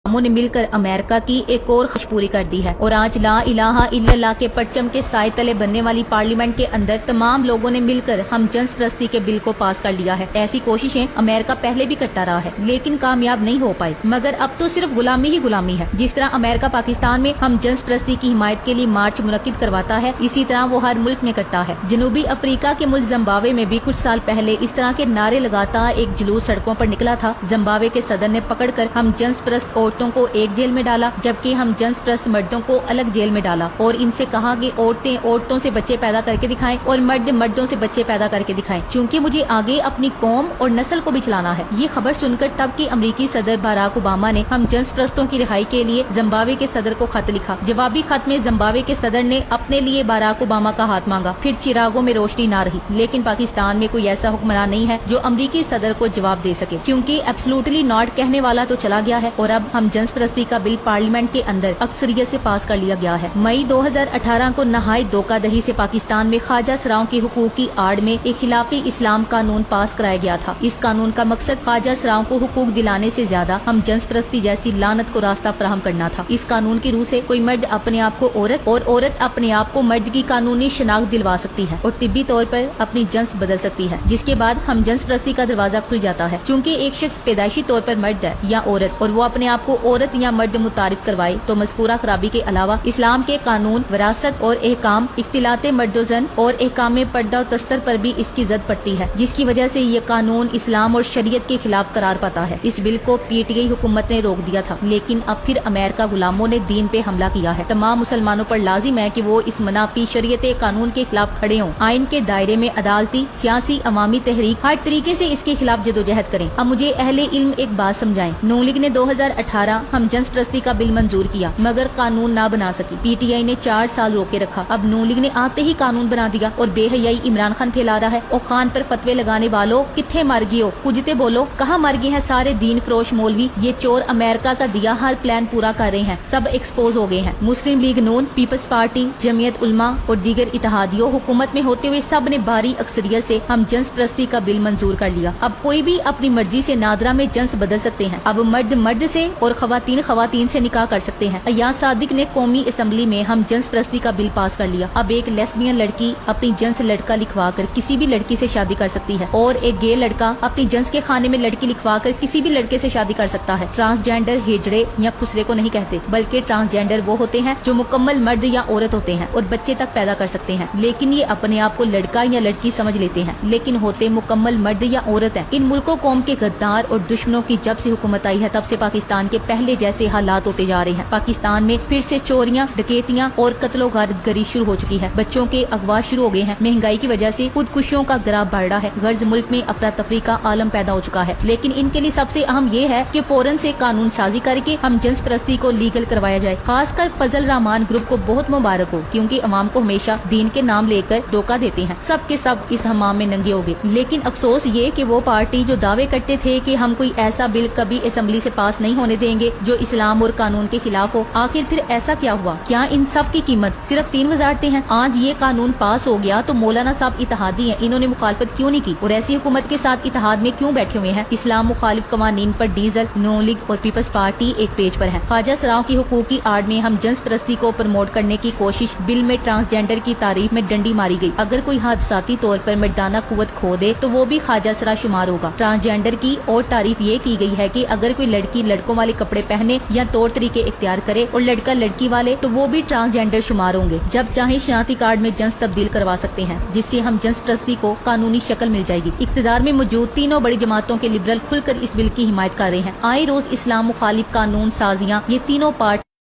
ने मिलकर अमेरिका की एक और ख्वाहिश पूरी कर दी है और आज ला इलाहा इल्लल्लाह के परचम के साए तले बनने वाली पार्लियामेंट के अंदर तमाम लोगों ने मिलकर हम जिन्स परस्ती के बिल को पास कर लिया है। ऐसी कोशिशें अमेरिका पहले भी करता रहा है लेकिन कामयाब नहीं हो पाई, मगर अब तो सिर्फ गुलामी ही गुलामी है। जिस तरह अमेरिका पाकिस्तान में हम जिन्स परस्ती की हिमायत के लिए मार्च मुनक्किद करवाता है, इसी तरह वो हर मुल्क में करता है। जनूबी अफ्रीका के मुल्क जिम्बाब्वे में भी कुछ साल पहले इस तरह के नारे लगाता एक जुलूस सड़कों पर निकला था। जिम्बाब्वे के सदर ने पकड़कर हम जिन्स परस्त औरतों को एक जेल में डाला जबकि हम जिन्स परस्त मर्दों को अलग जेल में डाला और इनसे कहा कि औरतें औरतों से बच्चे पैदा करके दिखाएं और मर्द मर्दों से बच्चे पैदा करके दिखाएं, क्योंकि मुझे आगे अपनी कौम और नस्ल को भी चलाना है। ये खबर सुनकर तब की अमरीकी सदर बराक ओबामा ने हम जिन्स परस्तों की रिहाई के लिए जिम्बाब्वे के सदर को खत लिखा। जवाबी खत में जिम्बाब्वे के सदर ने अपने लिए बराक ओबामा का हाथ मांगा। फिर चिरागों में रोशनी ना रही, लेकिन पाकिस्तान में कोई ऐसा हुक्मरान नहीं है जो अमरीकी सदर को जवाब दे सके, क्योंकि एब्सोल्युटली नॉट कहने वाला तो चला गया है और अब हम जिन्स परस्ती का बिल पार्लियामेंट के अंदर अक्सरियत से पास कर लिया गया है। मई 2018 को नहायत धोखाधड़ी से पाकिस्तान में ख्वाजा सराओं के हुकूक की आड़ में एक खिलाफी इस्लाम कानून पास कराया गया था। इस कानून का मकसद ख्वाजा सराओं को हुकूक दिलाने से ज्यादा हम जिन्स परस्ती जैसी लानत को रास्ता फराहम करना था। इस कानून की रूह से कोई मर्द अपने आप को औरत और औरत अपने आप को मर्द की कानूनी शनाख्त दिलवा सकती है और तिब्बी तौर पर अपनी जिन्स बदल सकती है, जिसके बाद हम जिन्स परस्ती का दरवाजा खुल जाता है। क्योंकि एक शख्स पैदाइशी तौर पर मर्द है या औरत और वो अपने आप को औरत या मर्द मुतारिफ करवाए तो मज़कूरा खराबी के अलावा इस्लाम के कानून, विरासत और एहकाम, इख्तिलाते मर्दोजन और एहकाम पर्दा और तस्तर पर भी इसकी जद पड़ती है, जिसकी वजह से ये कानून इस्लाम और शरीयत के खिलाफ करार पाता है। इस बिल को पीटीआई हुकूमत ने रोक दिया था, लेकिन अब फिर अमेरिका गुलामों ने दीन पे हमला किया है। तमाम मुसलमानों पर लाजिम है कि वो इस मनाफी शरीयत कानून के खिलाफ खड़े हों, आइन के दायरे में अदालती, सियासी, अवामी तहरीक हर तरीके से इसके खिलाफ जदोजहद करें। अब मुझे अहले इल्म एक बात समझाएं, नून लीग ने 2018 हम जिन्स परस्ती का बिल मंजूर किया मगर कानून ना बना सकी। पीटीआई ने 4 साल रोके रखा। अब नून लीग ने आते ही कानून बना दिया और बेहयाई इमरान खान फैला रहा है। और खान पर फतवे लगाने वालों, किथे मर गए हो, कुछ बोलो, कहाँ मर गए हैं सारे दीन फरोश मौलवी? ये चोर अमेरिका का दिया हर प्लान पूरा कर रहे हैं, सब एक्सपोज हो गए हैं। मुस्लिम लीग नून, पीपल्स पार्टी, जमीयत उलमा और दीगर इत्तेहादियों हुकूमत में होते हुए सब ने भारी अक्सरियत से हम जिन्स परस्ती का बिल मंजूर कर लिया। अब कोई भी अपनी मर्जी से नादरा में जिन्स बदल सकते हैं। अब मर्द मर्द से और खवातीन खवातीन से निकाह कर सकते हैं। अयाज सादिक ने कौमी असम्बली में हम जिन्स परस्ती का बिल पास कर लिया। अब एक लेस्बियन लड़की अपनी जिन्स लड़का लिखवा कर किसी भी लड़की से शादी कर सकती है और एक गे लड़का अपनी जिन्स के खाने में लड़की लिखवा कर किसी भी लड़के से शादी कर सकता है। ट्रांसजेंडर हिजड़े या खुसरे को नहीं कहते, बल्कि ट्रांसजेंडर वो होते हैं जो मुकम्मल मर्द या औरत होते हैं और बच्चे तक पैदा कर सकते हैं, लेकिन ये अपने आप को लड़का या लड़की समझ लेते हैं, लेकिन होते मुकम्मल मर्द या औरत है। इन मुल्कों कौम के गद्दार और दुश्मनों की जब से हुकूमत आई है तब से पाकिस्तान के पहले जैसे हालात होते जा रहे हैं। पाकिस्तान में फिर से चोरियां, डकैतियां और कत्लो गारतगरी शुरू हो चुकी है। बच्चों के अगवा शुरू हो गए हैं। महंगाई की वजह से खुदकुशियों का गिराव बढ़ रहा है। गर्ज मुल्क में अफरा तफरी का आलम पैदा हो चुका है। लेकिन इनके लिए सबसे अहम ये है कि फौरन से कानून साजी करके हम जिन्स परस्ती को लीगल करवाया जाए। खासकर फजल रहमान ग्रुप को बहुत मुबारक हो, क्योंकि अवाम को हमेशा दीन के नाम लेकर धोखा देते हैं। सब के सब इस हमाम में नंगे हो गए। लेकिन अफसोस ये कि वो पार्टी जो दावे करते थे कि हम कोई ऐसा बिल कभी असेंबली से पास नहीं होने देंगे जो इस्लाम और कानून के खिलाफ हो, आखिर फिर ऐसा क्या हुआ? क्या इन सब की कीमत सिर्फ 3 वजारतें हैं? आज ये कानून पास हो गया तो मौलाना साहब इत्तेहादी हैं, इन्होंने मुखालफत क्यों नहीं की और ऐसी हुकूमत के साथ इत्तेहाद में क्यों बैठे हुए हैं? इस्लाम मुखालिफ कवानीन पर डीजल, नून लीग और पीपल्स पार्टी एक पेज पर है। ख्वाजा सराओं की हुकूक की आड़ में हम जिन्स परस्ती को प्रमोट करने की कोशिश, बिल में ट्रांसजेंडर की तारीफ में डंडी मारी गई। अगर कोई हादसाती तौर पर मर्दाना कुव्वत खो दे तो वो भी ख्वाजा सरा शुमार होगा। ट्रांसजेंडर की और तारीफ ये की गई है कि अगर कोई लड़की लड़कों वाले कपड़े पहने या तौर तरीके इख्तियार करे और लड़का लड़की वाले तो वो भी ट्रांसजेंडर शुमार होंगे। जब चाहे शनाख्ती कार्ड में जिन्स तब्दील करवा सकते हैं, जिससे हम जिन्स परस्ती को कानूनी शक्ल मिल जाएगी। इख्तिदार में मौजूद तीनों बड़ी जमातों के लिबरल खुलकर इस बिल की हिमायत कर रहे हैं। आए रोज इस्लाम मुखालिफ कानून साजियां ये तीनों पार्ट